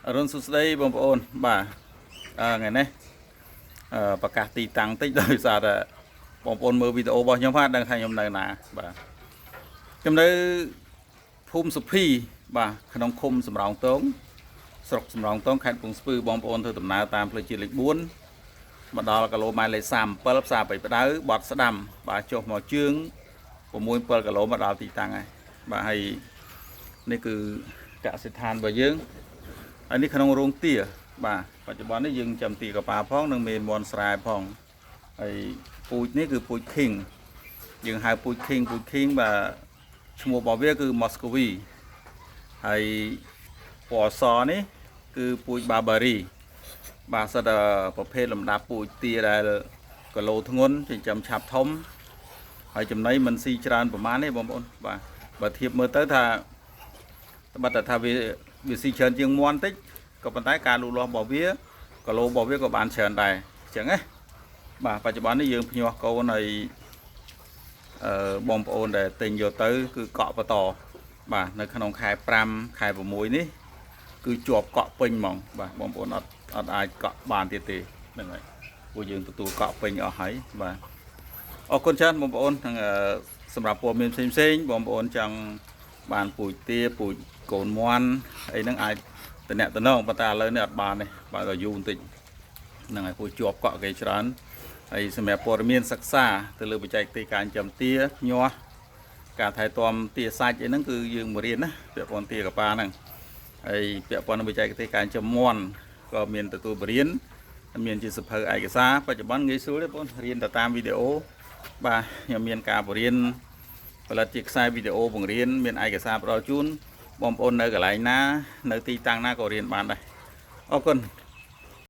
រុនសុស្ដីបងប្អូនបាទថ្ងៃនេះប្រកាសទីតាំងតិចដោយសារតែបងប្អូនមើលវីដេអូរបស់ខ្ញុំហ្នឹងដឹងថាខ្ញុំនៅណាបាទខ្ញុំនៅភូមិសុភីបាទក្នុងឃុំសំរោងទងស្រុកសំរោងទងខេត្តកំពង់ស្ពឺបងប្អូនធ្វើដំណើរតាមផ្លូវជាតិលេខ4មកដល់គីឡូម៉ែត្រលេខ37ផ្សារបៃផ្ដៅបត់ស្ដាំបាទចុះមកជើង6-7គីឡូមកដល់ទីតាំងហើយបាទហើយនេះគឺកសិដ្ឋានរបស់យើងហើយនេះក្នុងរោងទាបាទបច្ចុប្បន្ននេះយើងចាំទាកប៉ាផងនិងមេមន់ស្រែផងហើយពូជនេះគឺពូជ King យើងហៅពូជ King បាទឈ្មោះរបស់វាគឺ Moscowy ហើយពណ៌សនេះគឺពូជ Barbary បាទសិតតែប្រភេទលំដាប់ពូជទាដែលគីឡូធ្ងន់ចិញ្ចឹមឆាប់ធំហើយចំណីមិនស៊ីច្រើនប្រហែលទេបងប្អូនបាទបើធៀបមើលទៅថាបាត់តែថាវាស៊ីច្រើនជាងមាន់តិចក៏ប៉ុន្តែការលូតលាស់របស់វាគីឡូរបស់វាក៏បានច្រើនដែរអញ្ចឹងណាបាទបច្ចុប្បន្ននេះយើងភ្ញាស់កូនហើយបងប្អូនដែលទិញយកទៅគឺកក់បន្តបាទនៅក្នុងខែ5ខែ6នេះគឺជាប់កក់ពេញហ្មងបាទបងប្អូនអត់អាចកក់បានទៀតទេហ្នឹងហើយពួកយើងទទួលកក់ពេញអស់ហើយបាទអរគុណច្រើនបងប្អូនសម្រាប់ព័ត៌មានផ្សេងបងប្អូនចង់បានពូជទាពូជកូនមាន់អីហ្នឹងអាចតំណតំណងប៉ុន្តែឥឡូវនេះអត់បានទេបាទក៏យូរបន្តិចហ្នឹងហើយពូជជាប់កក់គេច្រើនហើយសម្រាប់ព័ត៌មានសិក្សាទៅលើបច្ចេកទេសការចិញ្ចឹមទាញាស់ការថែទាំទាសាច់អីហ្នឹងគឺយើងមករៀនណាពាក់ព័ន្ធទាកប៉ាហ្នឹងហើយពាក់ព័ន្ធនឹងបច្ចេកទេសការចិញ្ចឹមមាន់ក៏មានទទួលបរៀនមានជាសភៅឯកសារបច្ចុប្បន្នងាយស្រួលទេបងរៀនទៅតាមវីដេអូបាទខ្ញុំមានការបរៀនផលិតជាខ្សែវីដេអូបង្រៀនមានឯកសារផ្ដល់ជូនបងប្អូននៅកន្លែងណានៅទីតាំងណាក៏រៀនបានដែរអរគុណ